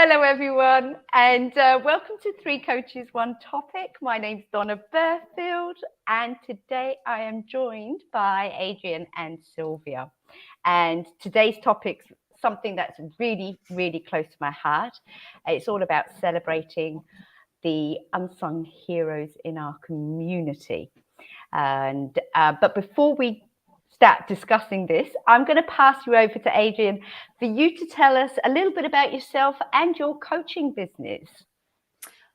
Hello, everyone, and welcome to Three Coaches, One Topic. My name's Donna Burfield, and today I am joined by Adrienne and Sylvia. And today's topic's something that's really, really close to my heart. It's all about celebrating the unsung heroes in our community. And but before we start discussing this, I'm going to pass you over to Adrienne for you to tell us a little bit about yourself and your coaching business.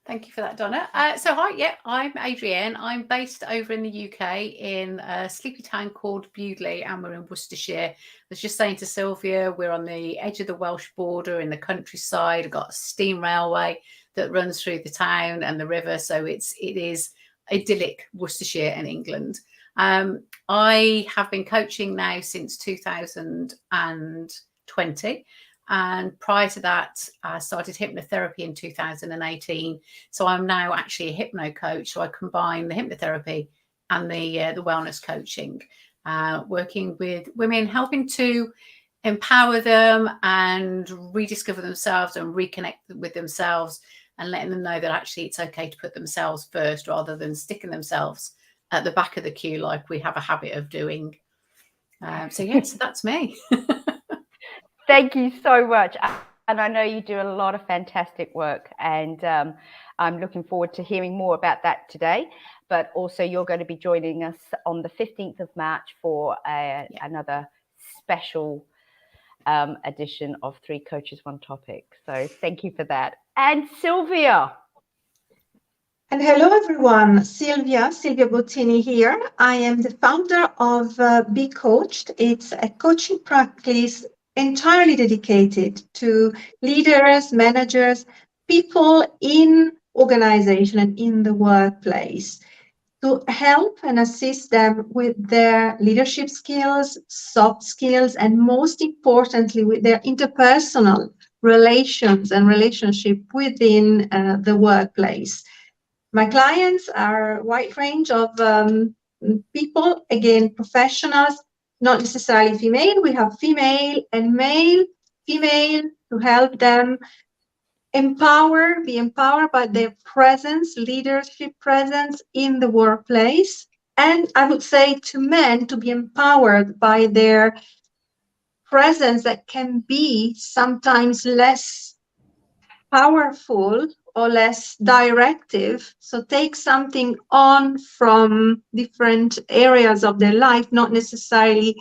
Thank you for that, Donna. So hi, I'm Adrienne. I'm based over in the UK in a sleepy town called Bewdley, and we're in Worcestershire. I was just saying to Sylvia, we're on the edge of the Welsh border in the countryside. We've got a steam railway that runs through the town and the river, so it is idyllic Worcestershire and England. I have been coaching now since 2020. And prior to that, I started hypnotherapy in 2018. So I'm now actually a hypno coach. So I combine the hypnotherapy and the wellness coaching, working with women, helping to empower them and rediscover themselves and reconnect with themselves, and letting them know that actually it's okay to put themselves first rather than sticking themselves at the back of the queue like we have a habit of doing. So that's me. Thank you so much. And I know you do a lot of fantastic work, and I'm looking forward to hearing more about that today. But also, you're going to be joining us on the 15th of March for another special edition of Three Coaches, One Topic. So thank you for that. And Sylvia. And hello, everyone. Sylvia Bottini here. I am the founder of Be Coached. It's a coaching practice entirely dedicated to leaders, managers, people in organization and in the workplace, to help and assist them with their leadership skills, soft skills, and most importantly, with their interpersonal relations and relationship within the workplace. My clients are a wide range of people, again, professionals, not necessarily female. We have female and male, female, to help them be empowered by their presence, leadership presence in the workplace. And I would say to men to be empowered by their presence that can be sometimes less powerful or less directive. So take something on from different areas of their life, not necessarily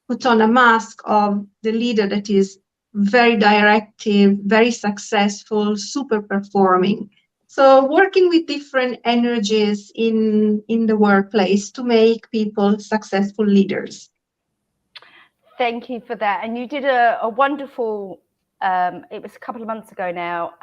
put on a mask of the leader that is very directive, very successful, super performing. So working with different energies in the workplace to make people successful leaders. Thank you for that. And you did a wonderful it was a couple of months ago now,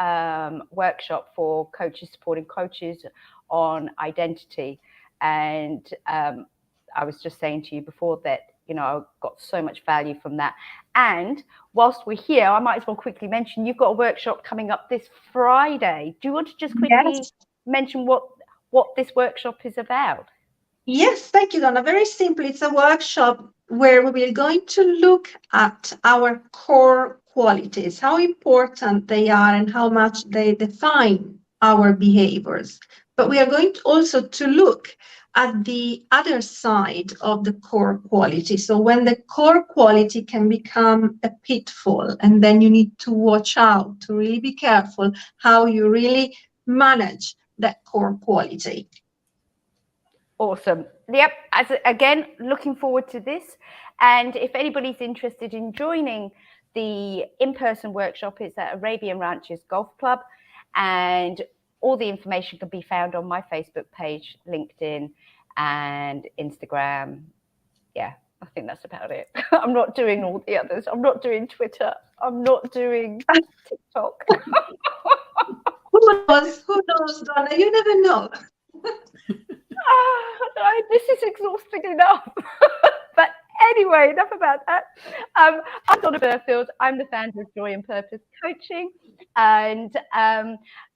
workshop for coaches supporting coaches on identity. And I was just saying to you before that, I got so much value from that. And whilst we're here, I might as well quickly mention you've got a workshop coming up this Friday. Do you want to just quickly mention what this workshop is about? Yes, thank you, Donna. Very simple. It's a workshop where we're going to look at our core qualities, how important they are and how much they define our behaviors. But we are going to also to look at the other side of the core quality. So when the core quality can become a pitfall, and then you need to watch out, to really be careful how you really manage that core quality. Awesome. Yep. Again, looking forward to this. And if anybody's interested in joining the in-person workshop, it's at Arabian Ranches Golf Club. And all the information can be found on my Facebook page, LinkedIn, and Instagram. Yeah, I think that's about it. I'm not doing all the others. I'm not doing Twitter. I'm not doing TikTok. Who knows, Donna? You never know. This is exhausting enough. But anyway, enough about that. I'm Donna Burfield. I'm the founder of Joy and Purpose Coaching. And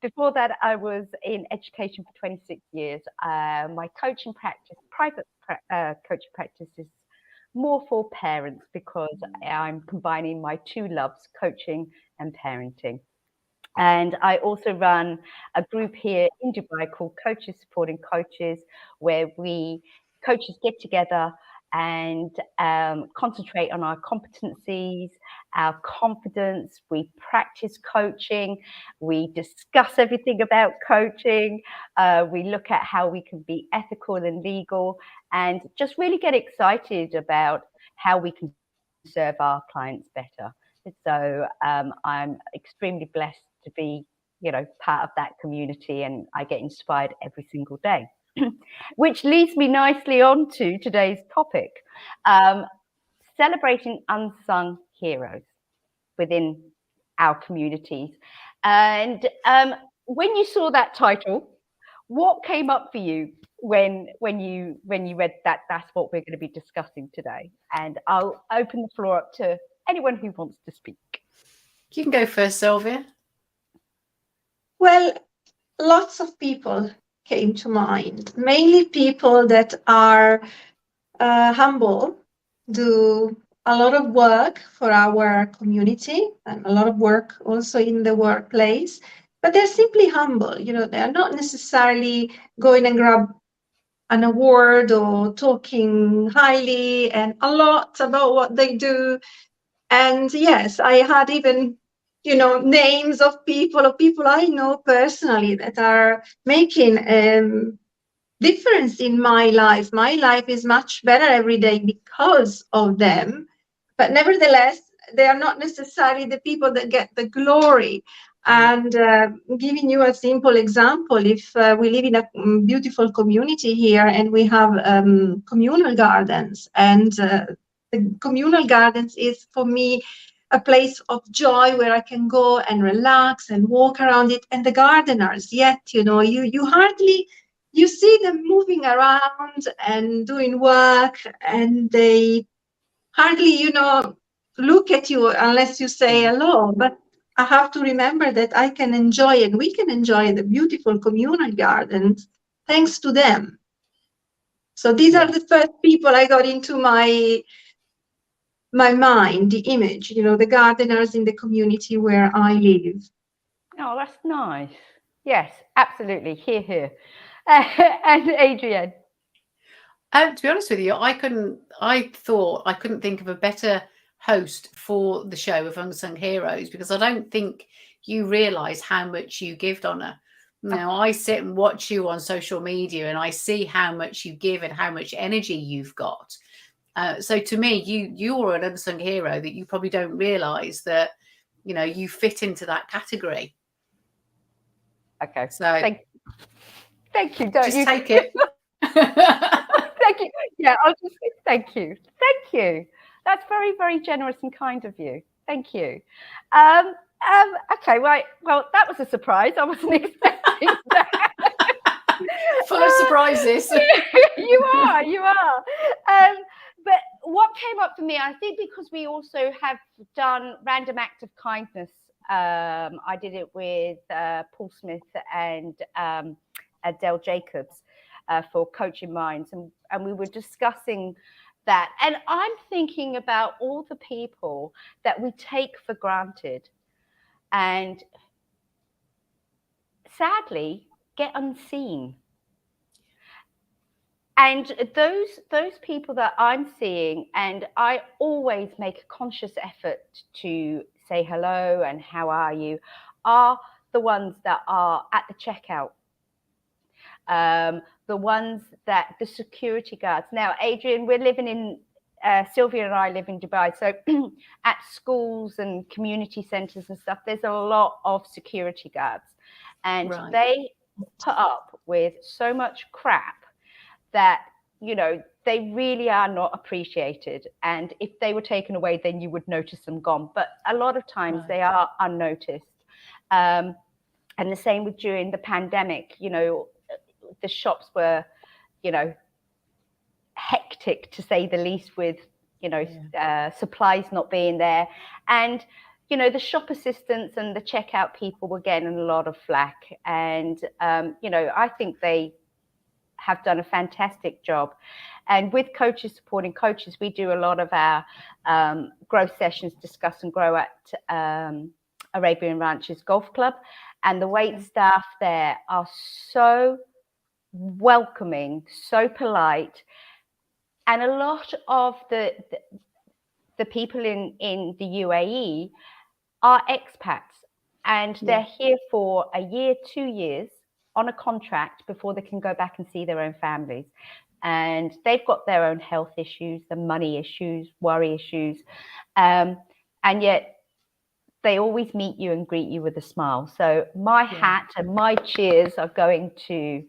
before that, I was in education for 26 years. My coaching practice, private coaching practice, is more for parents because I'm combining my two loves, coaching and parenting. And I also run a group here in Dubai called Coaches Supporting Coaches, where coaches get together and concentrate on our competencies, our confidence. We practice coaching. We discuss everything about coaching. We look at how we can be ethical and legal, and just really get excited about how we can serve our clients better. So I'm extremely blessed to be, part of that community, and I get inspired every single day. Which leads me nicely on to today's topic, celebrating unsung heroes within our communities. And when you saw that title, what came up for you when you read that that's what we're going to be discussing today? And I'll open the floor up to anyone who wants to speak. You can go first, Sylvia. Well, lots of people came to mind, mainly people that are humble, do a lot of work for our community and a lot of work also in the workplace, but they're simply humble. They're not necessarily going and grab an award or talking highly and a lot about what they do. And yes, I had even, names of people I know personally that are making difference in my life. My life is much better every day because of them. But nevertheless, they are not necessarily the people that get the glory. And giving you a simple example, if we live in a beautiful community here and we have communal gardens, and the communal gardens is for me a place of joy where I can go and relax and walk around it. And the gardeners, yet, you hardly, you see them moving around and doing work, and they hardly, look at you unless you say hello. But I have to remember that I can enjoy, and we can enjoy the beautiful communal gardens thanks to them. So these are the first people I got into my mind, the image, the gardeners in the community where I live. Oh, that's nice. Yes, absolutely. Hear. And Adrienne. To be honest with you, I thought I couldn't think of a better host for the show of Unsung Heroes, because I don't think you realise how much you give, Donna. Now, I sit and watch you on social media and I see how much you give and how much energy you've got. So to me, you're an unsung hero that you probably don't realise that, you fit into that category. Okay. So thank you. Just take it. Thank you. Yeah, I'll just say thank you. Thank you. That's very, very generous and kind of you. Thank you. Okay, right. Well, that was a surprise. I wasn't expecting that. Full of surprises. You are. But what came up for me, I think, because we also have done random act of kindness. I did it with Paul Smith and Adele Jacobs for Coaching Minds, and we were discussing that. And I'm thinking about all the people that we take for granted and sadly get unseen. And those people that I'm seeing, and I always make a conscious effort to say hello and how are you, are the ones that are at the checkout. The ones that the security guards. Now, Adrienne, we're living in, Sylvia and I live in Dubai. So at schools and community centres and stuff, there's a lot of security guards. And they put up with so much crap that, they really are not appreciated. And if they were taken away, then you would notice them gone. But a lot of times they are unnoticed. And the same with during the pandemic, the shops were, hectic to say the least with, supplies not being there. And, the shop assistants and the checkout people were getting a lot of flack. And, I think they have done a fantastic job. And with Coaches Supporting Coaches, we do a lot of our growth sessions, discuss and grow at Arabian Ranches Golf Club, and the wait staff there are so welcoming, so polite, and a lot of the people in the UAE are expats, and they're here for a year, 2 years on a contract before they can go back and see their own families. And they've got their own health issues, the money issues, worry issues, and yet they always meet you and greet you with a smile. So my hat and my cheers are going to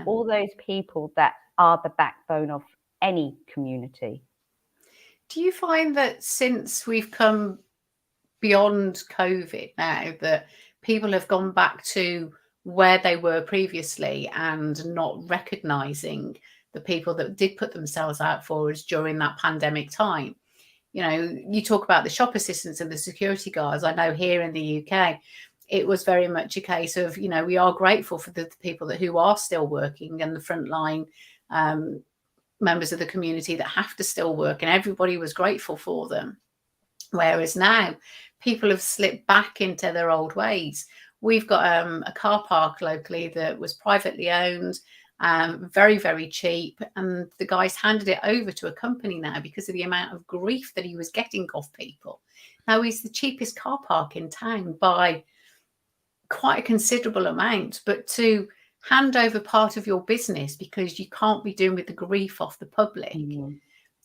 all those people that are the backbone of any community. Do you find that since we've come beyond COVID now, that people have gone back to where they were previously and not recognising the people that did put themselves out for us during that pandemic time? You know, you talk about the shop assistants and the security guards. I know here in the UK, it was very much a case of, you know, we are grateful for the people who are still working and the frontline members of the community that have to still work, and everybody was grateful for them. Whereas now people have slipped back into their old ways. We've got a car park locally that was privately owned, very, very cheap. And the guy's handed it over to a company now because of the amount of grief that he was getting off people. Now he's the cheapest car park in town by quite a considerable amount, but to hand over part of your business because you can't be doing with the grief off the public,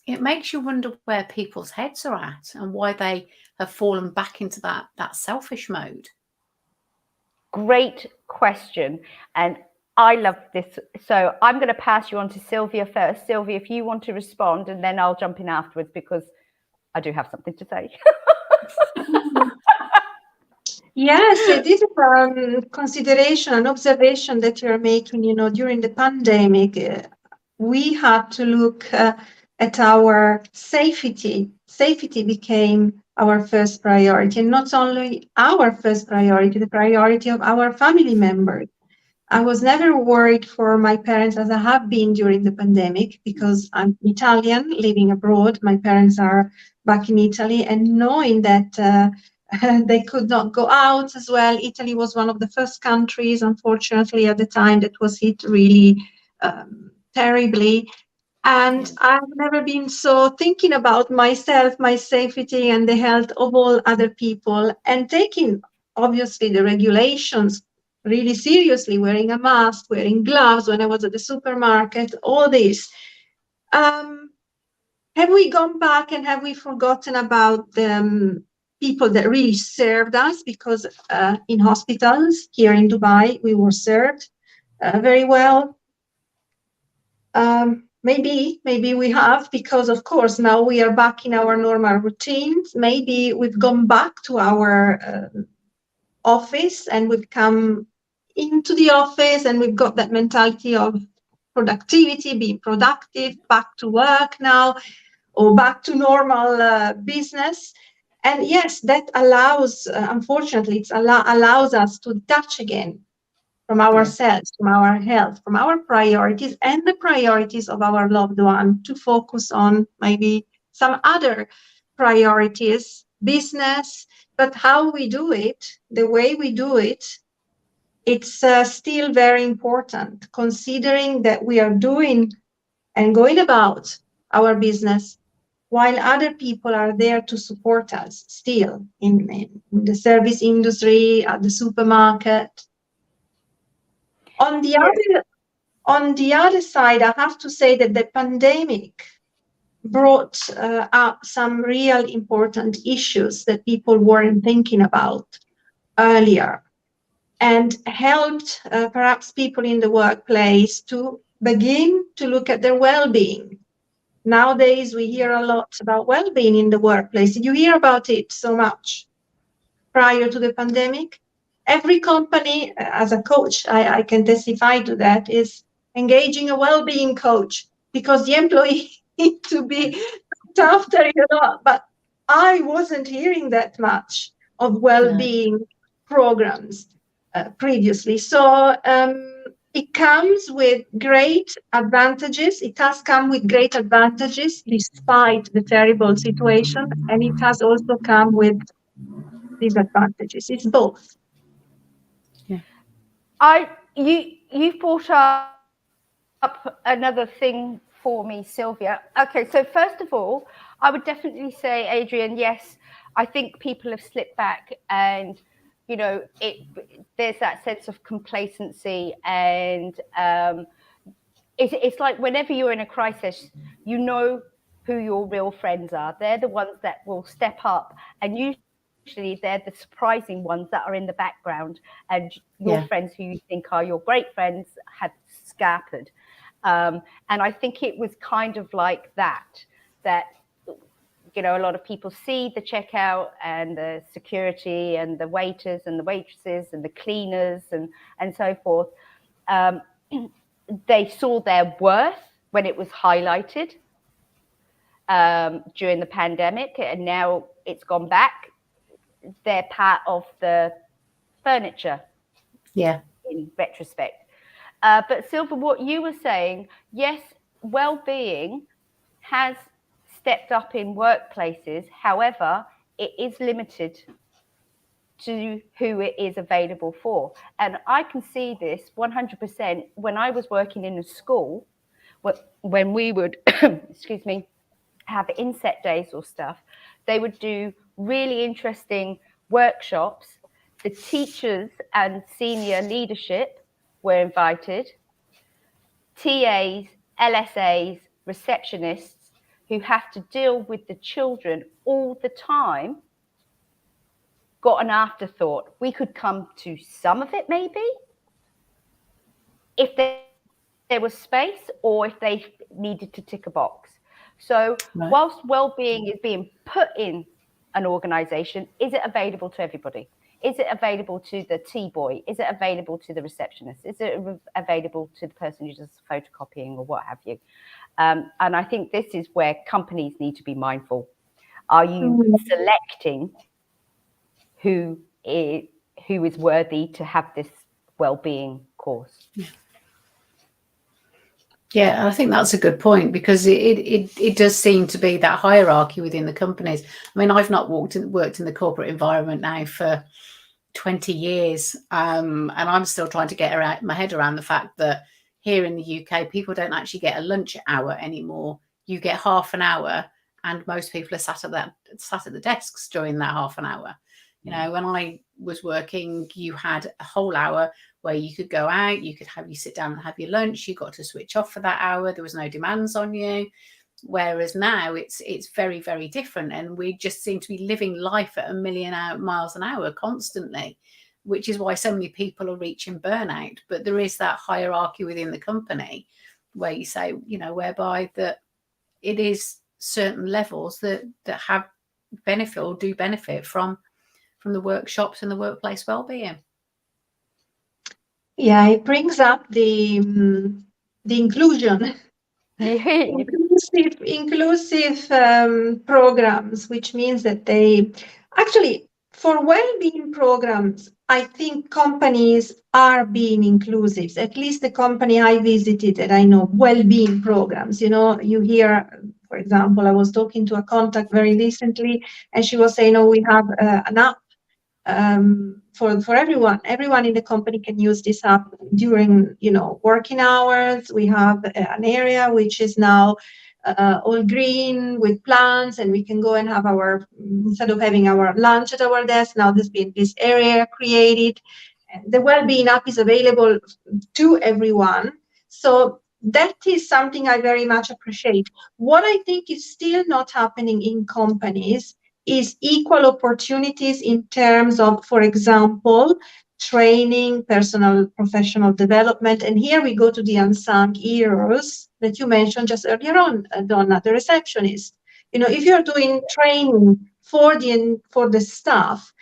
it makes you wonder where people's heads are at and why they have fallen back into that selfish mode. Great question. And I love this. So I'm going to pass you on to Sylvia first. Sylvia, if you want to respond, and then I'll jump in afterwards because I do have something to say. Yes, it is a consideration, an observation that you're making. You know, during the pandemic, we had to look at our safety. Safety became our first priority, and not only our first priority, the priority of our family members. I was never worried for my parents as I have been during the pandemic because I'm Italian living abroad. My parents are back in Italy, and knowing that they could not go out as well. Italy was one of the first countries, unfortunately, at the time that was hit really terribly. And I've never been so thinking about myself, my safety, and the health of all other people, and taking, obviously, the regulations really seriously, wearing a mask, wearing gloves when I was at the supermarket, all this. Have we gone back and have we forgotten about the people that really served us? Because in hospitals here in Dubai, we were served very well. Maybe we have, because of course now we are back in our normal routines. Maybe we've gone back to our office and we've come into the office and we've got that mentality of productivity, being productive, back to work now, or back to normal business. And yes, that allows, unfortunately, it allows us to detach again from ourselves, from our health, from our priorities and the priorities of our loved one, to focus on maybe some other priorities, business. But how we do it, the way we do it, it's still very important, considering that we are doing and going about our business while other people are there to support us still in the service industry, at the supermarket. On the other side, I have to say that the pandemic brought up some real important issues that people weren't thinking about earlier, and helped perhaps people in the workplace to begin to look at their well-being. Nowadays, we hear a lot about well-being in the workplace. Did you hear about it so much prior to the pandemic? Every company, as a coach, I can testify to that, is engaging a well-being coach because the employee need to be looked after, you know. But I wasn't hearing that much of well-being programs previously. So it comes with great advantages. It has come with great advantages despite the terrible situation, and it has also come with disadvantages. It's both. You brought up another thing for me, Sylvia. Okay, so first of all, I would definitely say, Adrienne, yes, I think people have slipped back, and you know, there's that sense of complacency, and it's like whenever you're in a crisis, you know who your real friends are. They're the ones that will step up, and usually they're the surprising ones that are in the background, and your friends who you think are your great friends had scattered. And I think it was kind of like that, you know, a lot of people see the checkout and the security and the waiters and the waitresses and the cleaners and so forth. They saw their worth when it was highlighted during the pandemic, and now it's gone back. They're part of the furniture. Yeah. In retrospect. But Silva, what you were saying, yes, well-being has stepped up in workplaces. However, it is limited to who it is available for. And I can see this 100% when I was working in a school, when we would, excuse me, have inset days or stuff, they would do really interesting workshops. The teachers and senior leadership were invited, TAs, LSAs, receptionists who have to deal with the children all the time got an afterthought. We could come to some of it maybe if there was space or if they needed to tick a box. So whilst well-being is being put in an organization, is it available to everybody? Is it available to the tea boy? Is it available to the receptionist? Is it available to the person who does photocopying or what have you? And I think this is where companies need to be mindful. Are you selecting who is worthy to have this well-being course? Yeah, I think that's a good point, because it does seem to be that hierarchy within the companies. I mean, I've not worked in the corporate environment now for 20 years, and I'm still trying to get my head around the fact that here in the UK, people don't actually get a lunch hour anymore. You get half an hour, and most people are sat at the desks during that half an hour. You know, when I was working, you had a whole hour where you could go out, you sit down and have your lunch, you got to switch off for that hour, there was no demands on you. Whereas now it's very, very different, and we just seem to be living life at a million miles an hour constantly, which is why so many people are reaching burnout. But there is that hierarchy within the company where you say, you know, whereby that it is certain levels that have benefit or do benefit from the workshops and the workplace well-being. Yeah, it brings up the inclusion. inclusive programs, which means that they actually, for well-being programs, I think companies are being inclusive. At least the company I visited, and I know well-being programs. You know, you hear, for example, I was talking to a contact very recently, and she was saying, "Oh, we have an app for everyone. Everyone in the company can use this app during, you know, working hours. We have an area which is now all green with plants, and we can go and have instead of having our lunch at our desk, now there's been this area created. The well-being app is available to everyone. So that is something I very much appreciate. What I think is still not happening in companies is equal opportunities in terms of, for example, training, personal, professional development. And here we go to the unsung heroes that you mentioned just earlier on, Donna, the receptionist. You know, if you're doing training for the staff,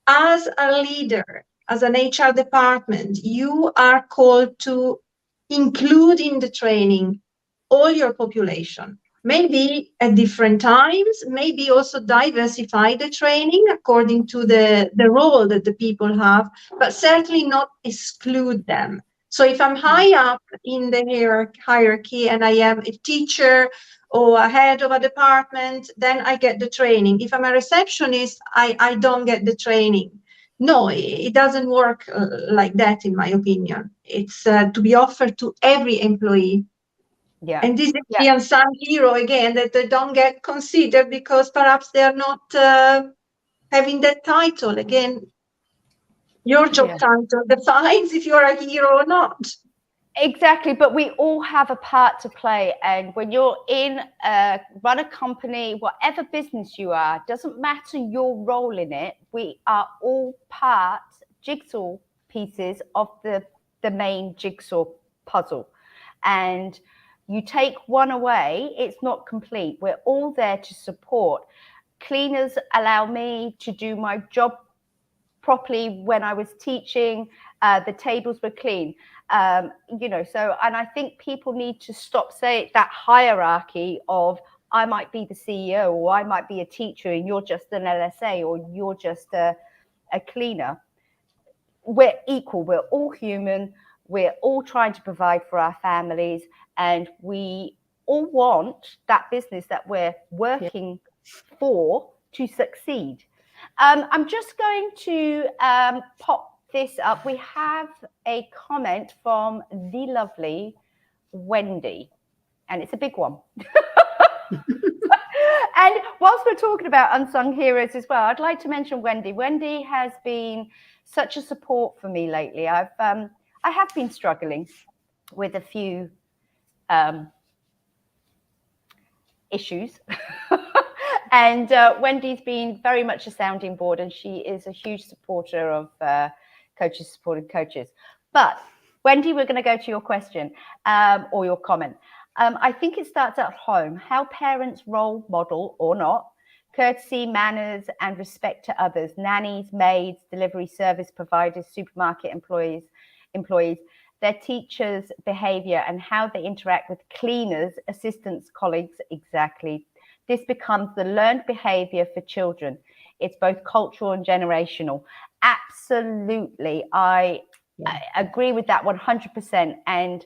as a leader, as an HR department, you are called to include in the training all your population. Maybe at different times, maybe also diversify the training according to the role that the people have, but certainly not exclude them. So if I'm high up in the hierarchy and I am a teacher or a head of a department, then I get the training. If I'm a receptionist, I don't get the training. No, it doesn't work like that, in my opinion. It's to be offered to every employee. Yeah. And this is the unsung hero again, that they don't get considered because perhaps they are not having that title. Again, your job title defines if you're a hero or not. Exactly, but we all have a part to play, and when you're run a company, whatever business you are, doesn't matter your role in it, we are all jigsaw pieces of the main jigsaw puzzle, and you take one away, it's not complete. We're all there to support. Cleaners allow me to do my job properly when I was teaching. The tables were clean, so, and I think people need to stop saying that hierarchy of I might be the CEO or I might be a teacher and you're just an LSA or you're just a cleaner. We're equal, we're all human, we're all trying to provide for our families, and we all want that business that we're working for to succeed. I'm just going to pop this up. We have a comment from the lovely Wendy, and it's a big one. And whilst we're talking about unsung heroes as well, I'd like to mention Wendy. Wendy has been such a support for me lately. I have been struggling with a few issues. And Wendy's been very much a sounding board, and she is a huge supporter of coaches supporting coaches. But Wendy, we're going to go to your question or your comment. I think it starts at home. How parents role model or not courtesy, manners, and respect to others. Nannies, maids, delivery service providers, supermarket employees, their teachers' behavior, and how they interact with cleaners, assistants, colleagues. Exactly. This becomes the learned behavior for children. It's both cultural and generational. Absolutely. I agree with that 100%. And,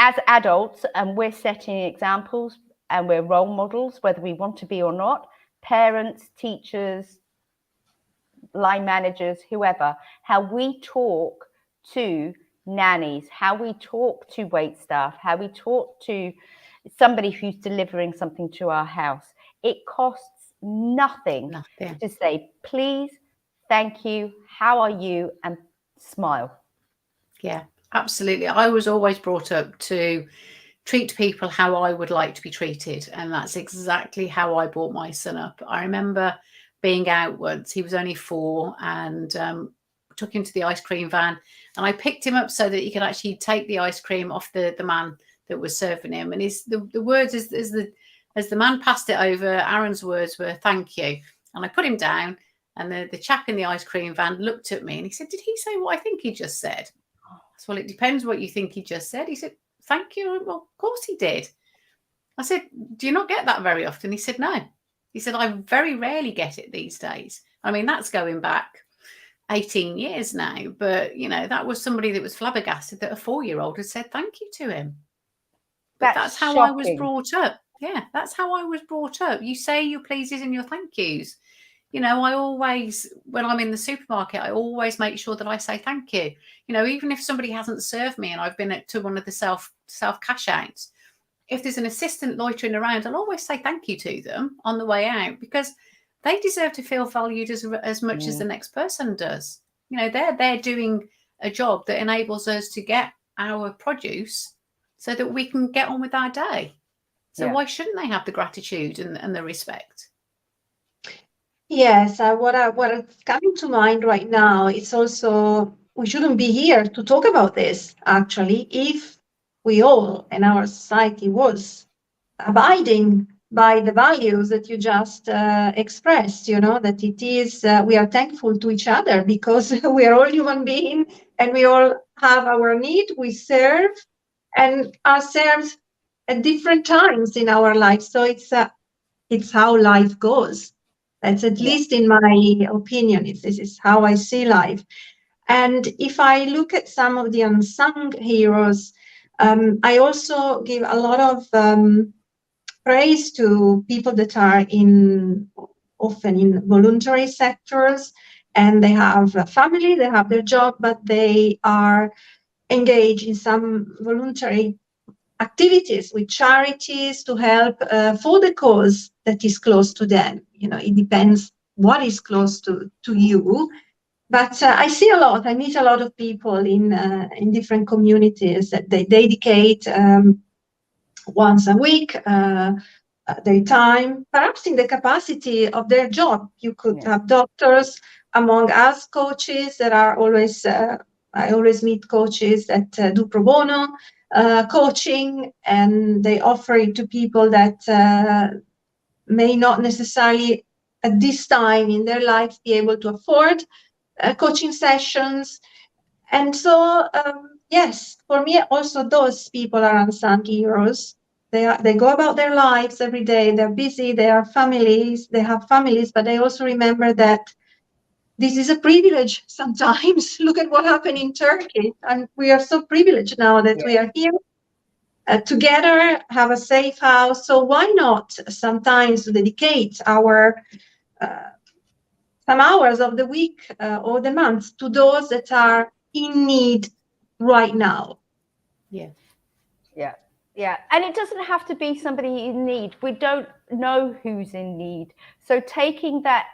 as adults, and we're setting examples and we're role models, whether we want to be or not, parents, teachers, line managers, whoever, how we talk to nannies, how we talk to wait staff, how we talk to somebody who's delivering something to our house. It costs nothing to say, please, thank you, how are you, and smile. Yeah, absolutely. I was always brought up to treat people how I would like to be treated. And that's exactly how I brought my son up. I remember being out once, he was only 4, and took him to the ice cream van, and I picked him up so that he could actually take the ice cream off the man that was serving him. And the words as the man passed it over, Aaron's words were, thank you. And I put him down, and the chap in the ice cream van looked at me and he said, did he say what I think he just said? I said, well, it depends what you think he just said. He said, thank you. Well, of course he did. I said, do you not get that very often? He said, no. He said, I very rarely get it these days. I mean, that's going back 18 years now. But, that was somebody that was flabbergasted that a 4-year-old had said thank you to him. But that's how shocking. I was brought up. Yeah, that's how I was brought up. You say your pleases and your thank yous. I always, when I'm in the supermarket, I always make sure that I say thank you. Even if somebody hasn't served me and I've been to one of the self cash outs, if there's an assistant loitering around, I'll always say thank you to them on the way out, because they deserve to feel valued as much as the next person does. They're doing a job that enables us to get our produce so that we can get on with our day. So why shouldn't they have the gratitude and the respect? Yes, what's coming to mind right now is also, we shouldn't be here to talk about this, actually, if we all in our society was abiding by the values that you just expressed, that it is, we are thankful to each other because we are all human beings and we all have our need, we serve and are served at different times in our life. So it's how life goes. That's at least in my opinion, this is how I see life. And if I look at some of the unsung heroes, I also give a lot of praise to people that are often in voluntary sectors, and they have a family, they have their job, but they are engaged in some voluntary activities with charities to help for the cause that is close to them. It depends what is close to you. But I see a lot. I meet a lot of people in different communities that they dedicate once a week their time, perhaps in the capacity of their job. You could have doctors among us, coaches that are always. I always meet coaches that do pro bono coaching, and they offer it to people that may not necessarily at this time in their life be able to afford coaching sessions. And so, yes, for me, also those people are unsung heroes. They go about their lives every day. They're busy. They have families, but they also remember that this is a privilege sometimes. Look at what happened in Turkey. And we are so privileged now that we are here together, have a safe house. So why not sometimes dedicate some hours of the week or the month to those that are in need right now? Yeah. And it doesn't have to be somebody in need. We don't know who's in need. So taking that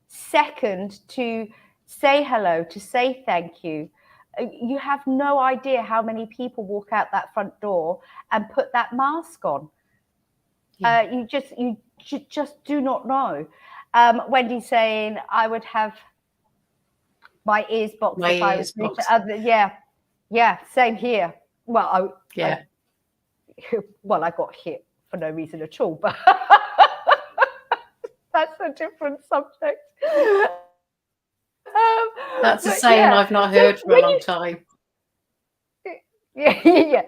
second to say hello, to say thank you. You have no idea how many people walk out that front door and put that mask on. You just do not know. Wendy's saying I would have my ears boxed if I was same here. Well, I got hit for no reason at all, but that's a different subject. That's a saying I've not heard for a long time. Yeah.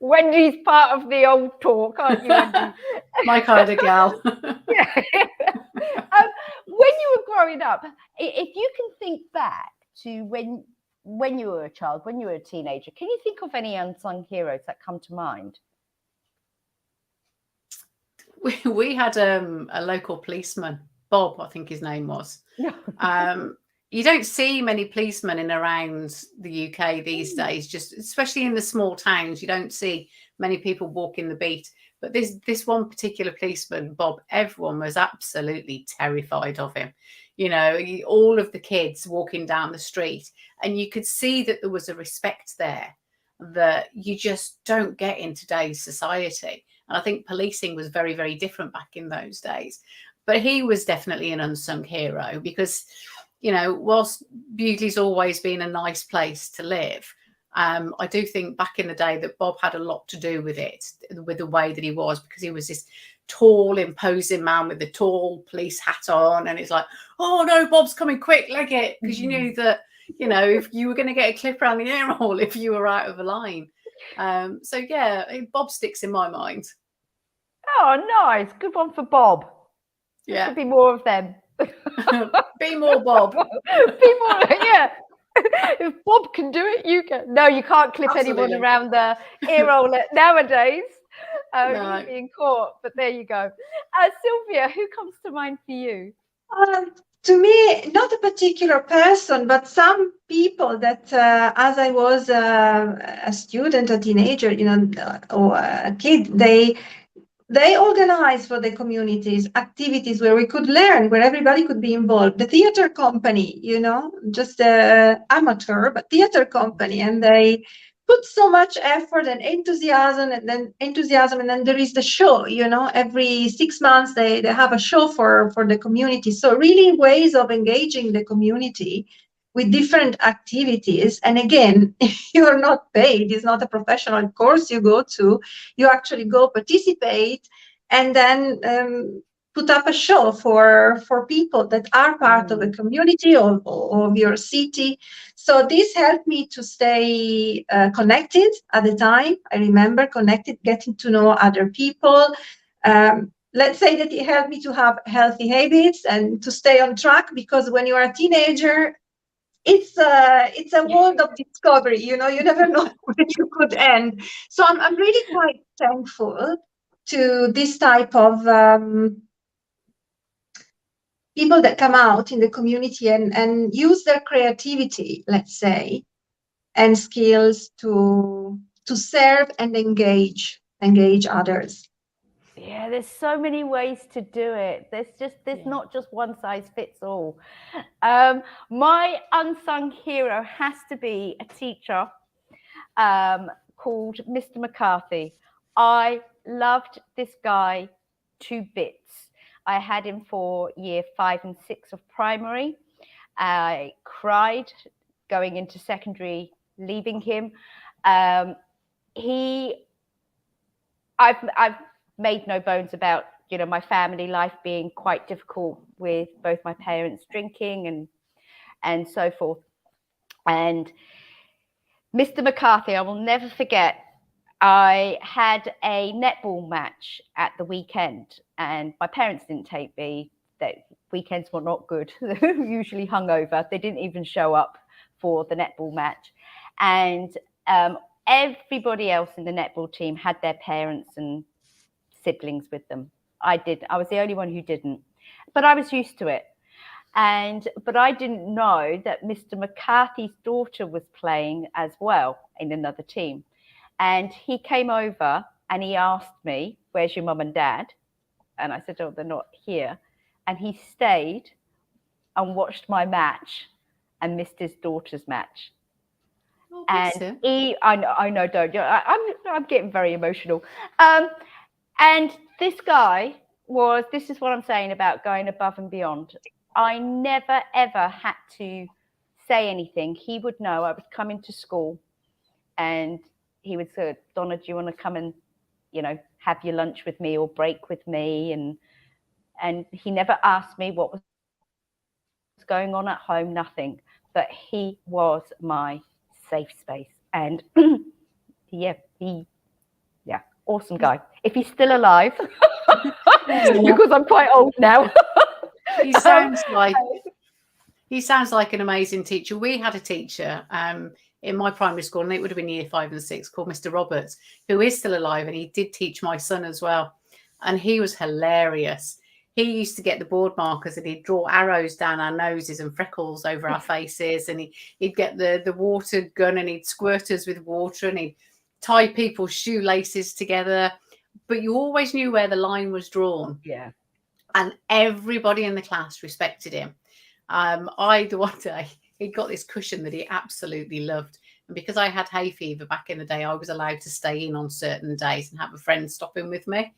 Wendy's part of the old talk, aren't you, Wendy? My kind of gal. Yeah. When you were growing up, if you can think back to when you were a child, when you were a teenager, can you think of any unsung heroes that come to mind? We had a local policeman, Bob, I think his name was. You don't see many policemen in around the UK these days, just especially in the small towns. You don't see many people walking the beat. But this one particular policeman, Bob, everyone was absolutely terrified of him. All of the kids walking down the street, and you could see that there was a respect there that you just don't get in today's society. And I think policing was very, very different back in those days. But he was definitely an unsung hero because, whilst Bewdley's always been a nice place to live, I do think back in the day that Bob had a lot to do with it, with the way that he was, because he was this tall, imposing man with the tall police hat on. And it's like, oh, no, Bob's coming quick, leg it. Because you knew that, if you were going to get a clip around the ear hole if you were out of a line. Bob sticks in my mind. Oh, nice. Good one for Bob. There should be more of them. Be more Bob. Be more, yeah. If Bob can do it, you can. No, you can't clip anyone around the ear hole nowadays. You're being caught, but there you go. Sylvia, who comes to mind for you? To me, not a particular person, but some people that, as I was a student, a teenager, or a kid, they organized for the communities activities where we could learn, where everybody could be involved. The theater company, just amateur, but theater company, and they put so much effort and enthusiasm, and then there is the show. Every 6 months they have a show for the community. So really ways of engaging the community with different activities. And again, if you're not paid, it's not a professional course you go to, you actually go participate and then put up a show for people that are part of a community or of your city. So this helped me to stay connected at the time. I remember connected, getting to know other people. Let's say that it helped me to have healthy habits and to stay on track, because when you are a teenager, it's a world of discovery. You know, you never know where you could end. So I'm really quite thankful to this type of people that come out in the community and use their creativity, let's say, and skills to serve and engage others. Yeah, there's so many ways to do it. There's not just one size fits all. My unsung hero has to be a teacher called Mr. McCarthy. I loved this guy to bits. I had him for year 5 and 6 of primary. I cried going into secondary, leaving him. I've made no bones about, you know, my family life being quite difficult with both my parents drinking and so forth. And Mr. McCarthy, I will never forget, I had a netball match at the weekend and my parents didn't take me. That weekends were not good. Usually hungover. They didn't even show up for the netball match. And everybody else in the netball team had their parents and siblings with them. I was the only one who didn't, but I was used to it. But I didn't know that Mr. McCarthy's daughter was playing as well in another team. And he came over and he asked me, "Where's your mum and dad?" And I said, "Oh, they're not here." And he stayed and watched my match and missed his daughter's match. Oh, And I know, don't you? I'm getting very emotional. And this guy this is what I'm saying about going above and beyond. I never, ever had to say anything. He would know. I would come into school and he would say, "Donna, do you want to come and, you know, have your lunch with me or break with me?" And he never asked me what was going on at home, nothing. But he was my safe space. And awesome guy. If he's still alive, because I'm quite old now. He sounds like an amazing teacher. We had a teacher in my primary school, and it would have been year 5 and 6, called Mr. Roberts, who is still alive, and he did teach my son as well. And he was hilarious. He used to get the board markers and he'd draw arrows down our noses and freckles over our faces, and he'd get the water gun and he'd squirt us with water, and he'd tie people's shoelaces together. But you always knew where the line was drawn. Yeah. And everybody in the class respected him. The one day he got this cushion that he absolutely loved. And because I had hay fever back in the day, I was allowed to stay in on certain days and have a friend stop in with me.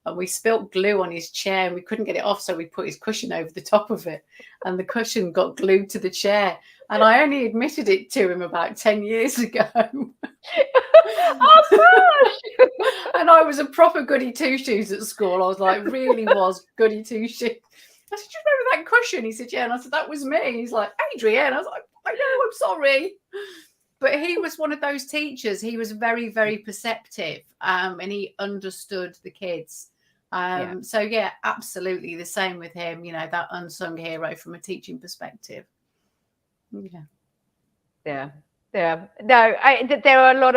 And we spilt glue on his chair and we couldn't get it off. So we put his cushion over the top of it, and the cushion got glued to the chair. And I only admitted it to him about 10 years ago. Oh, gosh. And I was a proper goody two-shoes at school. I was like, really was goody two-shoes. I said, "Do you remember that cushion?" He said, "Yeah." And I said, "That was me." He's like, "Adrienne." I was like, "I know, I'm sorry." But he was one of those teachers. He was very, very perceptive, and he understood the kids. So, yeah, absolutely the same with him, you know, that unsung hero from a teaching perspective. Yeah. No, there are a lot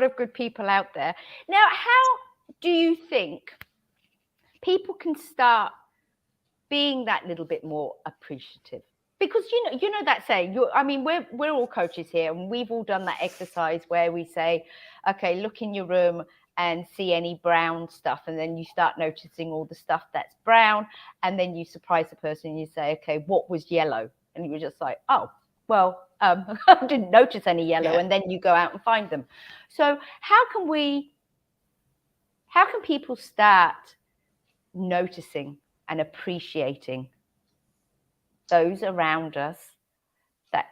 of good people out there. Now, how do you think people can start being that little bit more appreciative? Because you know that saying. We're all coaches here, and we've all done that exercise where we say, "Okay, look in your room and see any brown stuff," and then you start noticing all the stuff that's brown, and then you surprise the person and you say, "Okay, what was yellow?" And you're just like, "Oh, well, I didn't notice any yellow." Yeah. And then you go out and find them. So how can people start noticing and appreciating those around us that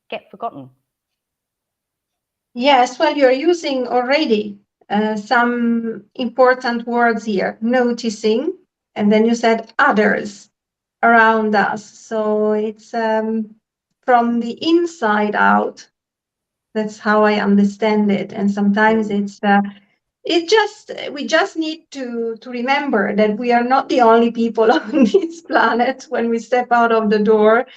get forgotten? Yes, well, you're using already some important words here: noticing, and then you said others around us. So it's from the inside out. That's how I understand it. And sometimes we just need to remember that we are not the only people on this planet when we step out of the door,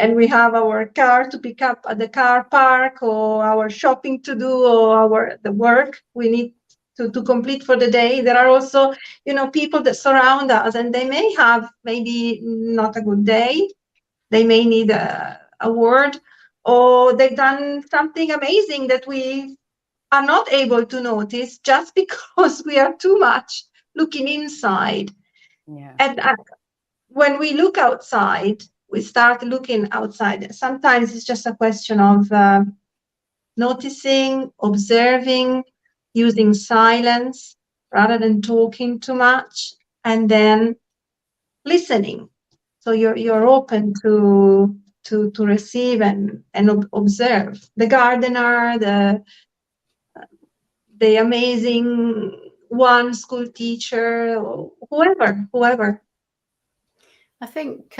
and we have our car to pick up at the car park, or our shopping to do, or the work we need to complete for the day. There are also, people that surround us, and they may have maybe not a good day. They may need a word, or they've done something amazing that we are not able to notice just because we are too much looking inside. Yeah. And when we look outside, we start looking outside. Sometimes it's just a question of noticing, observing, using silence rather than talking too much, and then listening. So you're open to receive and observe the gardener, the amazing one school teacher, or whoever. I think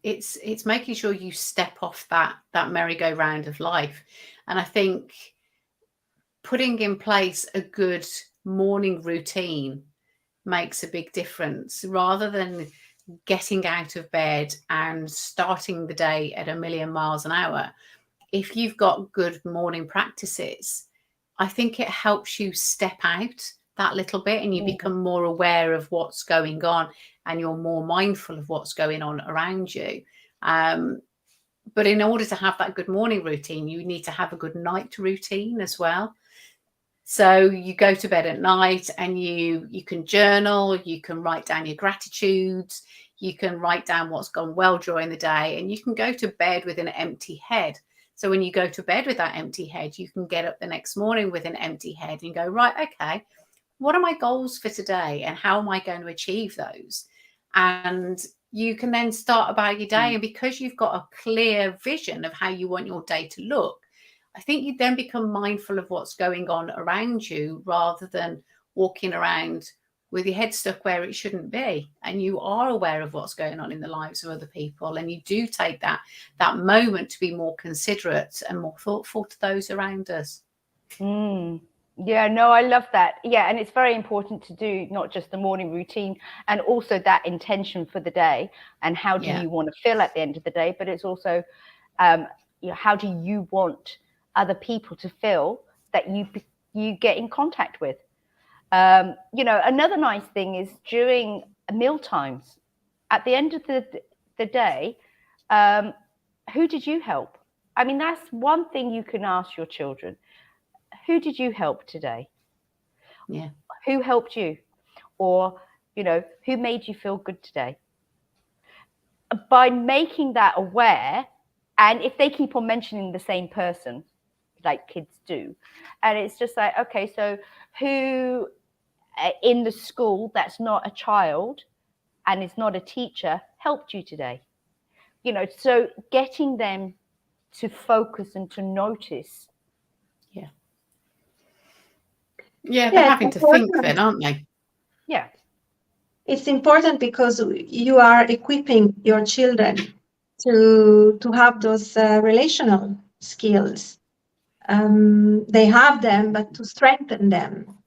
it's making sure you step off that merry-go-round of life, and I think putting in place a good morning routine makes a big difference, rather than getting out of bed and starting the day at a million miles an hour. If you've got good morning practices, I think it helps you step out that little bit, and you become more aware of what's going on, and you're more mindful of what's going on around you. But in order to have that good morning routine, you need to have a good night routine as well. So you go to bed at night, and you can journal, you can write down your gratitudes, you can write down what's gone well during the day, and you can go to bed with an empty head. So when you go to bed with that empty head, you can get up the next morning with an empty head and go, right, okay, what are my goals for today, and how am I going to achieve those? And you can then start about your day. And because you've got a clear vision of how you want your day to look, I think you then become mindful of what's going on around you, rather than walking around with your head stuck where it shouldn't be. And you are aware of what's going on in the lives of other people, and you do take that moment to be more considerate and more thoughtful to those around us. Yeah, no, I love that. Yeah, and it's very important to do not just the morning routine, and also that intention for the day, and how do you want to feel at the end of the day, but it's also how do you want other people to feel that you get in contact with. Another nice thing is during meal times, at the end of the day, who did you help? I mean, that's one thing you can ask your children. Who did you help today? Yeah. Who helped you? Or, who made you feel good today? By making that aware, and if they keep on mentioning the same person, like kids do, and it's just like, okay, so who in the school that's not a child and is not a teacher helped you today? So getting them to focus and to notice. Yeah, they're having to think then, aren't they? Yeah. It's important because you are equipping your children to have those relational skills. They have them, but to strengthen them,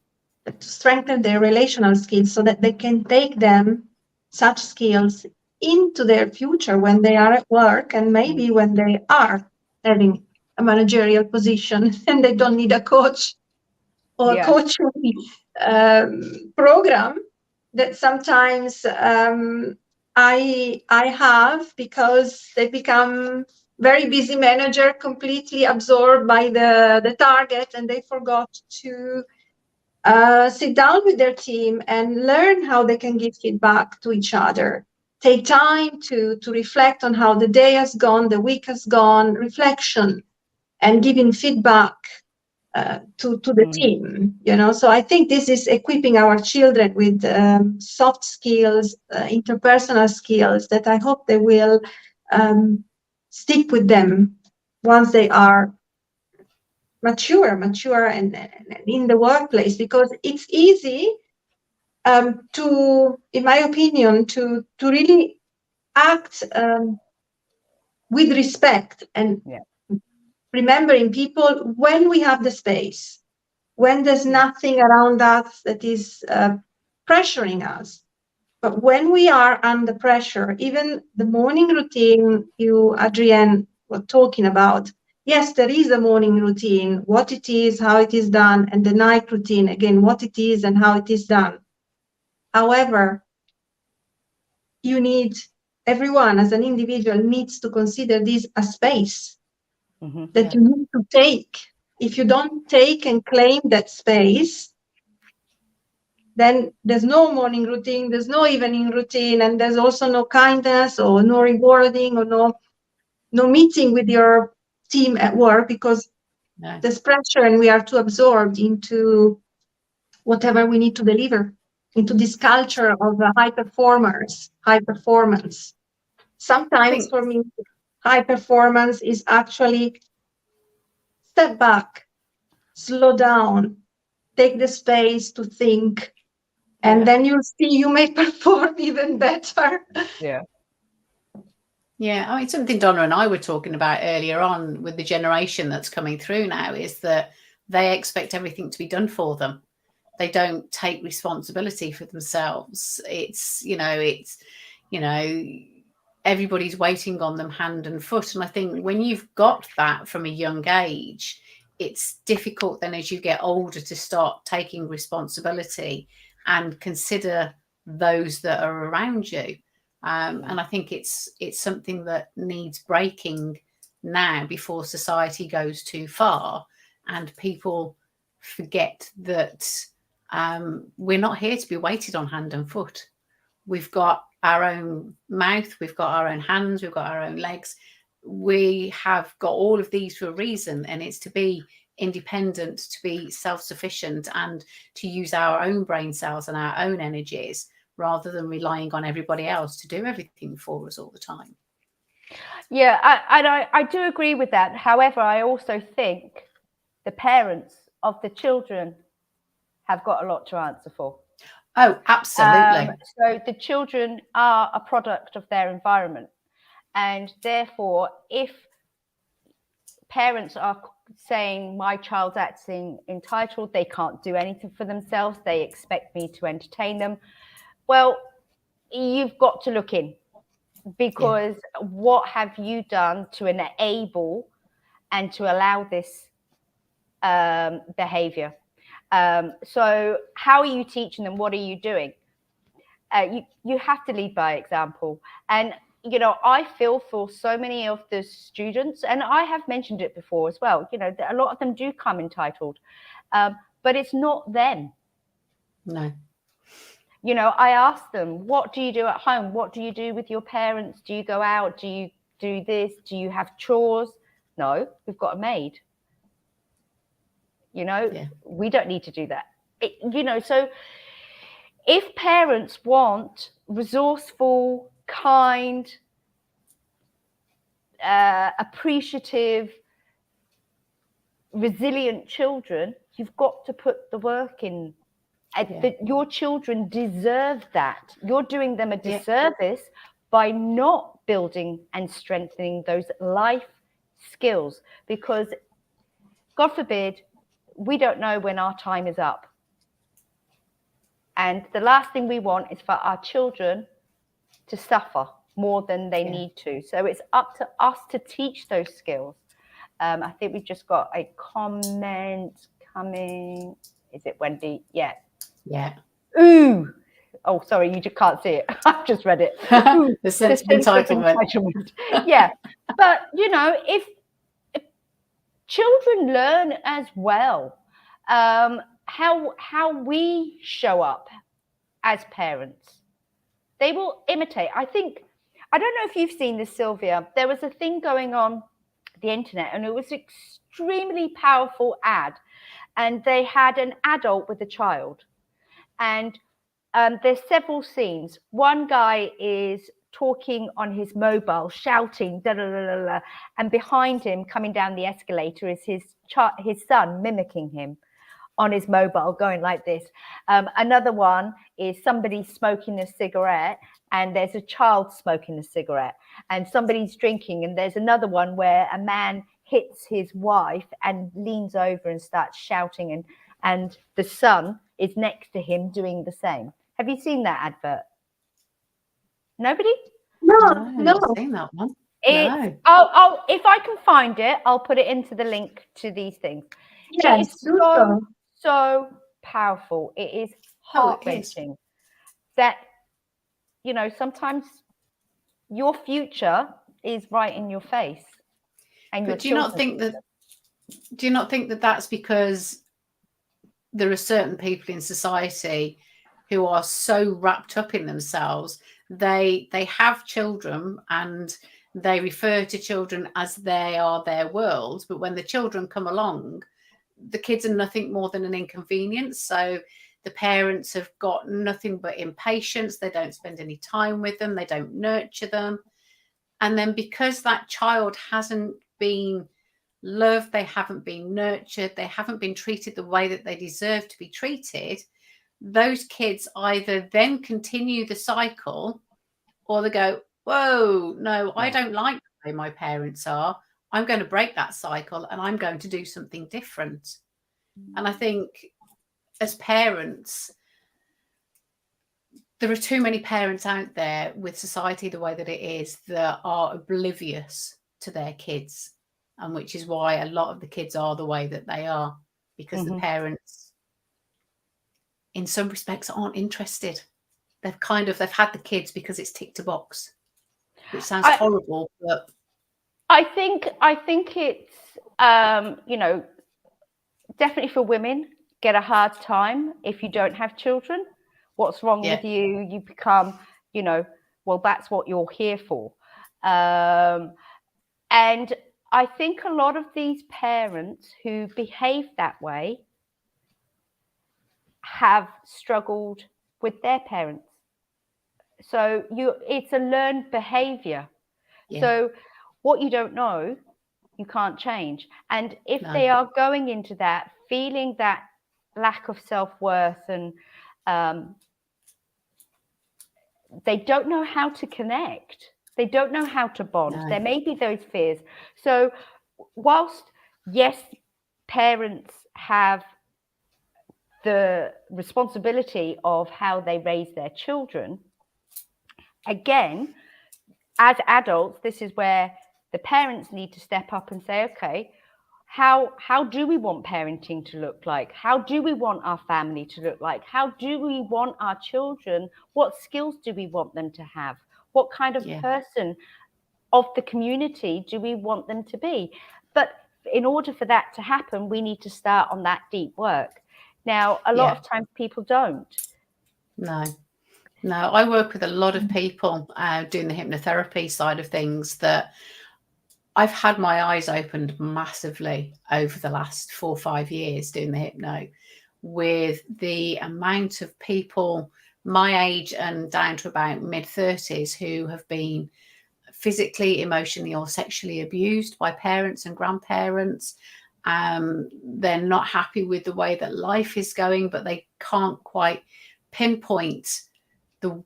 to strengthen their relational skills, so that they can take them, such skills, into their future when they are at work, and maybe when they are having a managerial position and they don't need a coach or coaching program that sometimes I have, because they become very busy manager, completely absorbed by the target, and they forgot to sit down with their team and learn how they can give feedback to each other. Take time to reflect on how the day has gone, the week has gone, reflection, and giving feedback to the team. So I think this is equipping our children with soft skills, interpersonal skills, that I hope they will stick with them once they are mature and in the workplace, because it's easy to, in my opinion, to really act with respect and remembering people when we have the space, when there's nothing around us that is pressuring us. But when we are under pressure, even the morning routine you, Adrienne, were talking about, yes, there is a morning routine, what it is, how it is done, and the night routine, again, what it is and how it is done. However, everyone as an individual needs to consider this a space that you need to take. If you don't take and claim that space, then there's no morning routine, there's no evening routine, and there's also no kindness or no rewarding or no meeting with your team at work, because there's pressure and we are too absorbed into whatever we need to deliver, into this culture of high performance. Sometimes for me, high performance is actually step back, slow down, take the space to think, and then you'll see you may perform even better. Yeah. Yeah, I mean, something Donna and I were talking about earlier on with the generation that's coming through now is that they expect everything to be done for them. They don't take responsibility for themselves. It's everybody's waiting on them hand and foot. And I think when you've got that from a young age, it's difficult then as you get older to start taking responsibility and consider those that are around you. And I think it's something that needs breaking now before society goes too far and people forget that we're not here to be waited on hand and foot. We've got our own mouth, we've got our own hands, we've got our own legs. We have got all of these for a reason, and it's to be independent, to be self-sufficient, and to use our own brain cells and our own energies rather than relying on everybody else to do everything for us all the time. Yeah, I do agree with that. However, I also think the parents of the children have got a lot to answer for. Oh, absolutely. So the children are a product of their environment. And therefore, if parents are saying my child's acting entitled, they can't do anything for themselves, they expect me to entertain them, well, you've got to look in, because what have you done to enable and to allow this behavior? So how are you teaching them? What are you doing? You have to lead by example. And I feel for so many of the students, and I have mentioned it before as well, a lot of them do come entitled, but it's not them. No. I ask them, what do you do at home? What do you do with your parents? Do you go out? Do you do this? Do you have chores? No, we've got a maid. We don't need to do that. So if parents want resourceful, kind, appreciative, resilient children, you've got to put the work in. Your children deserve that. You're doing them a disservice by not building and strengthening those life skills, because God forbid, we don't know when our time is up. And the last thing we want is for our children to suffer more than they need to. So it's up to us to teach those skills. I think we've just got a comment coming. Is it Wendy? Yeah. Ooh. Oh, sorry, you just can't see it. I've just read it. The sense of entitlement. Yeah. But, if children learn as well, how we show up as parents, they will imitate. I don't know if you've seen this, Sylvia. There was a thing going on the internet, and it was an extremely powerful ad, and they had an adult with a child, and there's several scenes. One guy is talking on his mobile, shouting, da, da, da, da, da, and behind him, coming down the escalator, is his son mimicking him on his mobile, going like this. Another one is somebody smoking a cigarette, and there's a child smoking a cigarette, and somebody's drinking, and there's another one where a man hits his wife and leans over and starts shouting, and the son is next to him doing the same. Have you seen that advert? Nobody? No, No, no. not seen that one. It's No. oh, if I can find it, I'll put it into the link to these things. It Yes, is do so so. powerful. It is Oh, it is. heart-wrenching that, you know, sometimes your future is right in your face, and your But do you not think that that's because there are certain people in society who are so wrapped up in themselves, they have children and they refer to children as they are their world, but when the children come along, the kids are nothing more than an inconvenience. So the parents have got nothing but impatience. They don't spend any time with them. They don't nurture them. And then because that child hasn't been loved, they haven't been nurtured, they haven't been treated the way that they deserve to be treated, those kids either then continue the cycle or they go, whoa, no, I don't like the way my parents are. I'm going to break that cycle and I'm going to do something different. And I think as parents, there are too many parents out there with society the way that it is that are oblivious to their kids, and which is why a lot of the kids are the way that they are, because the parents in some respects aren't interested. They've had the kids because it's ticked a box, which sounds horrible, but I think it's you know, definitely for women get a hard time if you don't have children. What's wrong with you? You become, you know, well, that's what you're here for. And I think a lot of these parents who behave that way have struggled with their parents. So it's a learned behavior. Yeah. So what you don't know, you can't change. And if No. they are going into that, feeling that lack of self-worth, and they don't know how to connect, they don't know how to bond. No. There may be those fears. So whilst, yes, parents have the responsibility of how they raise their children, again, as adults, this is where the parents need to step up and say, okay, how do we want parenting to look like? How do we want our family to look like? How do we want our children? What skills do we want them to have? What kind of person of the community do we want them to be? But in order for that to happen, we need to start on that deep work. Now, a lot of times people don't. No, I work with a lot of people doing the hypnotherapy side of things that I've had my eyes opened massively over the last 4 or 5 years doing the hypno, with the amount of people my age and down to about mid-30s who have been physically, emotionally or sexually abused by parents and grandparents. They're not happy with the way that life is going, but they can't quite pinpoint the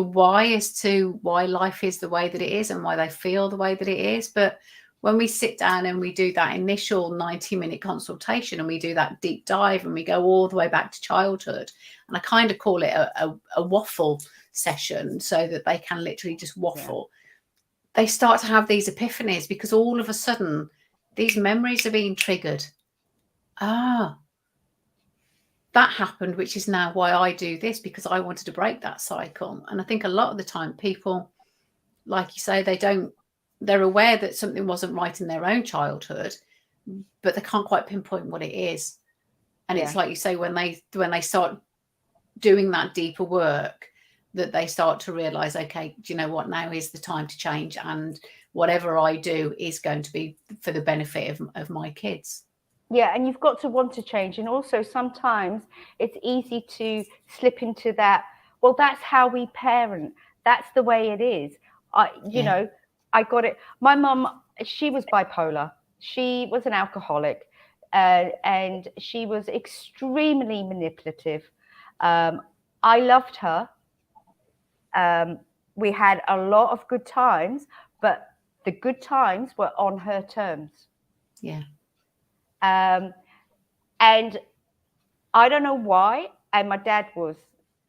why as to why life is the way that it is and why they feel the way that it is. But when we sit down and we do that initial 90-minute consultation and we do that deep dive and we go all the way back to childhood, and I kind of call it a waffle session so that they can literally just waffle, they start to have these epiphanies because all of a sudden these memories are being triggered. That happened, which is now why I do this, because I wanted to break that cycle. And I think a lot of the time people, like you say, they're aware that something wasn't right in their own childhood, but they can't quite pinpoint what it is. And it's like you say, when they start doing that deeper work, that they start to realize, okay, do you know what, now is the time to change, and whatever I do is going to be for the benefit of my kids. Yeah, and you've got to want to change. And also sometimes it's easy to slip into that, well, that's how we parent. That's the way it is. You know, I got it. My mum, she was bipolar. She was an alcoholic, and she was extremely manipulative. I loved her. We had a lot of good times, but the good times were on her terms. Yeah. And I don't know why. And my dad was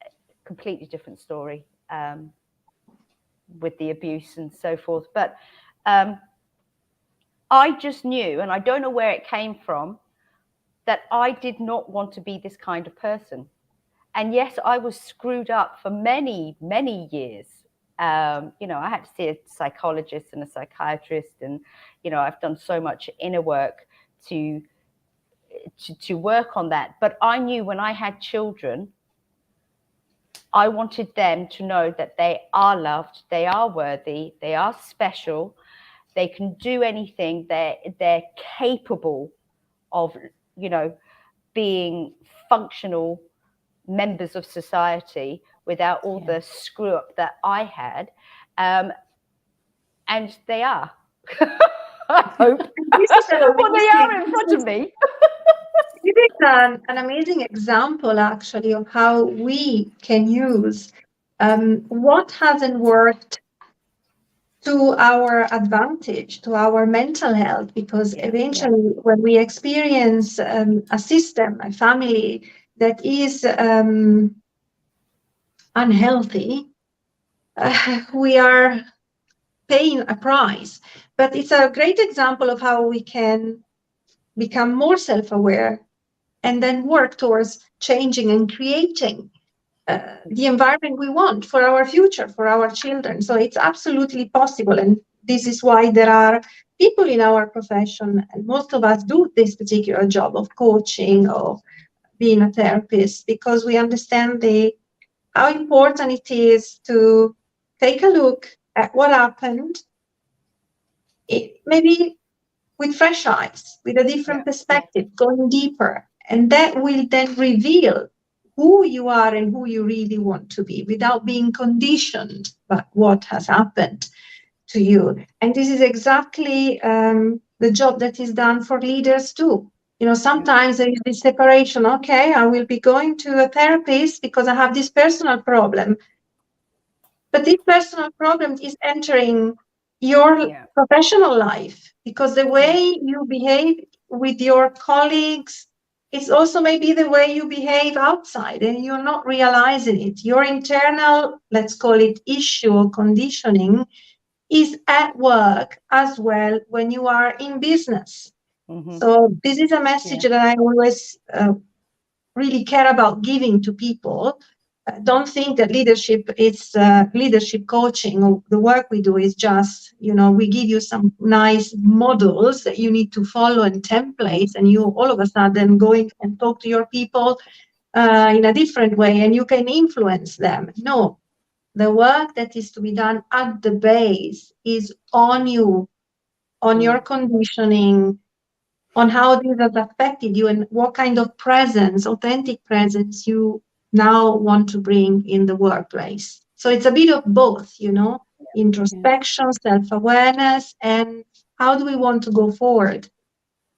a completely different story. with the abuse and so forth. But I just knew, and I don't know where it came from, that I did not want to be this kind of person. And yes, I was screwed up for many, many years. You know, I had to see a psychologist and a psychiatrist, and, you know, I've done so much inner work to work on that. But I knew when I had children, I wanted them to know that they are loved, they are worthy, they are special, they can do anything, they're capable of, you know, being functional members of society without all the screw up that I had. And they are. I hope. Well, they are in front of me. It is an amazing example, actually, of how we can use what hasn't worked to our advantage, to our mental health, because eventually when we experience a system, a family that is unhealthy, we are paying a price. But it's a great example of how we can become more self-aware and then work towards changing and creating the environment we want for our future, for our children. So it's absolutely possible. And this is why there are people in our profession, and most of us do this particular job of coaching or being a therapist, because we understand how important it is to take a look at what happened, maybe with fresh eyes, with a different perspective, going deeper. And that will then reveal who you are and who you really want to be without being conditioned by what has happened to you. And this is exactly the job that is done for leaders too. You know, sometimes there is this separation. Okay, I will be going to a therapist because I have this personal problem. But this personal problem is entering your professional life, because the way you behave with your colleagues is also maybe the way you behave outside, and you're not realizing it. Your internal, let's call it issue or conditioning, is at work as well when you are in business. So this is a message that I always really care about giving to people. Don't think that leadership is leadership coaching, or the work we do is just, you know, we give you some nice models that you need to follow and templates, and you all of a sudden going and talk to your people in a different way and you can influence them. No, the work that is to be done at the base is on you, on your conditioning, on how this has affected you, and what kind of presence, authentic presence, you now want to bring in the workplace. So it's a bit of both, you know, introspection, self-awareness, and how do we want to go forward?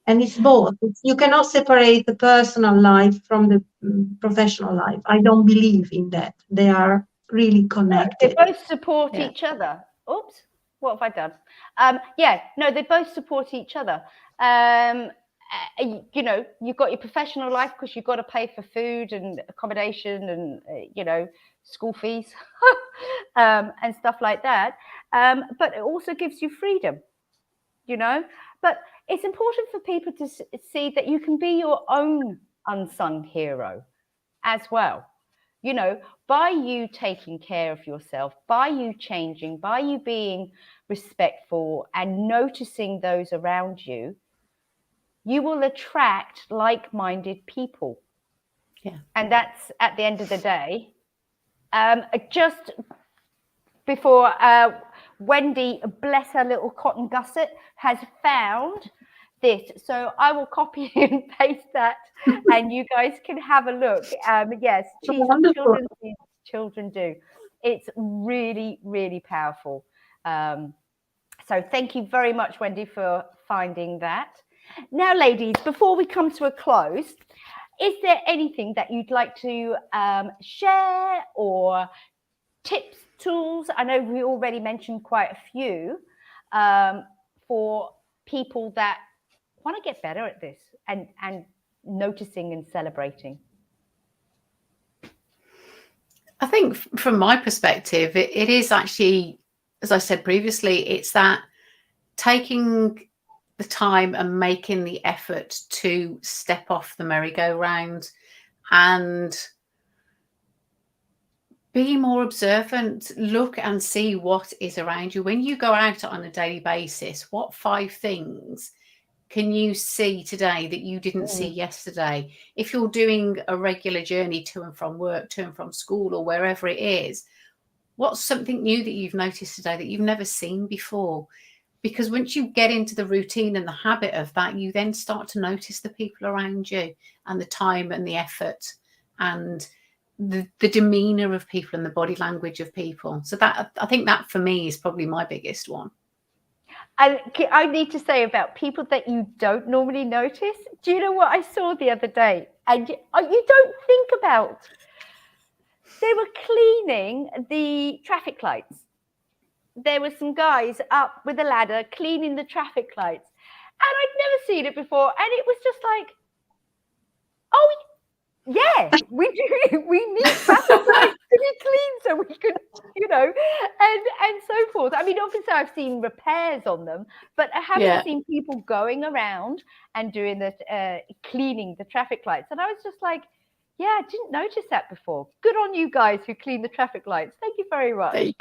And it's both. You cannot separate the personal life from the professional life. I don't believe in that. They are really connected. They both support each other. Oops, what have I done? They both support each other. You know, you've got your professional life because you've got to pay for food and accommodation and, you know, school fees and stuff like that. But it also gives you freedom, you know. But it's important for people to see that you can be your own unsung hero as well. You know, by you taking care of yourself, by you changing, by you being respectful and noticing those around you, you will attract like-minded people. And that's, at the end of the day, just before Wendy, bless her little cotton gusset, has found this. So I will copy and paste that and you guys can have a look. Yes, children do. It's really, really powerful. So thank you very much, Wendy, for finding that. Now, ladies, before we come to a close, is there anything that you'd like to share, or tips, tools? I know we already mentioned quite a few for people that want to get better at this and noticing and celebrating. I think from my perspective, it is actually as I said previously, it's that taking the time and making the effort to step off the merry-go-round and be more observant, look and see what is around you. When you go out on a daily basis, what 5 things can you see today that you didn't see yesterday? If you're doing a regular journey to and from work, to and from school, or wherever it is, what's something new that you've noticed today that you've never seen before? Because once you get into the routine and the habit of that, you then start to notice the people around you and the time and the effort and the demeanor of people and the body language of people. So that, I think that for me is probably my biggest one. And I need to say about people that you don't normally notice. Do you know what I saw the other day? And you don't think about. They were cleaning the traffic lights. There were some guys up with a ladder cleaning the traffic lights. And I'd never seen it before. And it was just like, oh, yeah, we do. We need traffic lights to be clean so we can, and so forth. I mean, obviously, I've seen repairs on them, but I haven't seen people going around and doing the cleaning the traffic lights. And I was just like, yeah, I didn't notice that before. Good on you guys who clean the traffic lights. Thank you very much.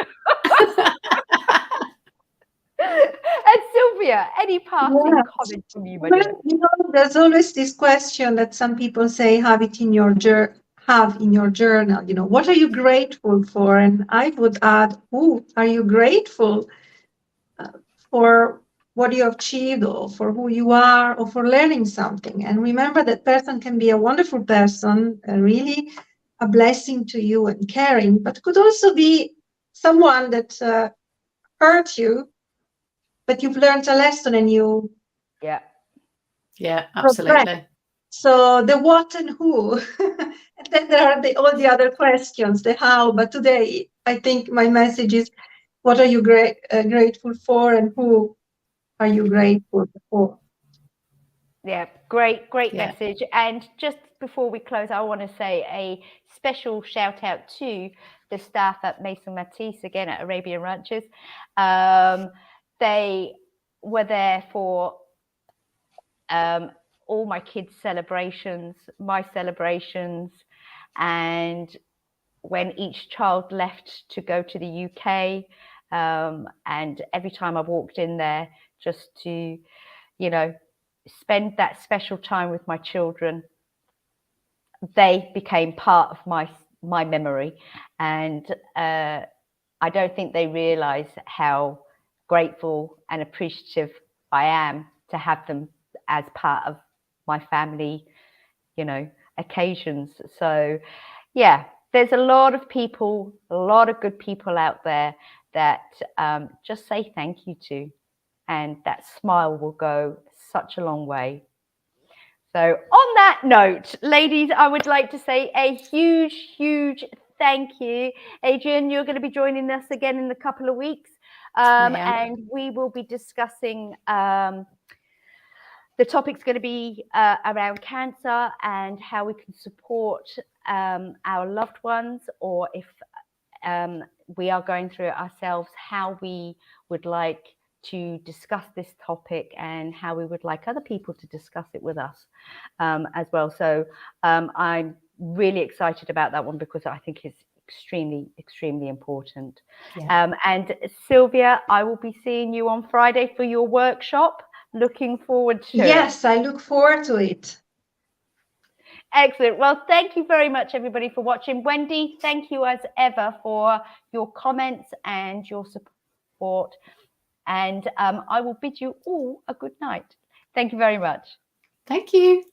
And Sylvia, any parting comments from you, my dear? There's always this question that some people say, have in your journal. What are you grateful for? And I would add, who are you grateful for what you have achieved, or for who you are, or for learning something? And remember, that person can be a wonderful person, really a blessing to you and caring, but could also be someone that hurt you, but you've learned a lesson and you absolutely progress. So the what and who, and then there are all the other questions, the how. But today, I think my message is, what are you grateful for, and who are you grateful for? Yeah, great message. And just before we close, I want to say a special shout out to the staff at Mason Matisse, again at Arabian Ranches. They were there for all my kids' celebrations, my celebrations, and when each child left to go to the UK, and every time I walked in there just to, spend that special time with my children, they became part of my memory. And I don't think they realize how grateful and appreciative I am to have them as part of my family, occasions. So yeah, there's a lot of people, a lot of good people out there that just say thank you to, and that smile will go such a long way. So on that note, ladies, I would like to say a huge thank you. Adrienne, you're going to be joining us again in a couple of weeks, and we will be discussing the topic's going to be around cancer and how we can support our loved ones, or if we are going through it ourselves, how we would like to discuss this topic and how we would like other people to discuss it with us as well. So I'm really excited about that one because I think it's extremely important. And Sylvia, I will be seeing you on Friday for your workshop. Looking forward to it. Yes, I look forward to it. Excellent. Well, thank you very much, everybody, for watching. Wendy, thank you as ever for your comments and your support. And I will bid you all a good night. Thank you very much. Thank you.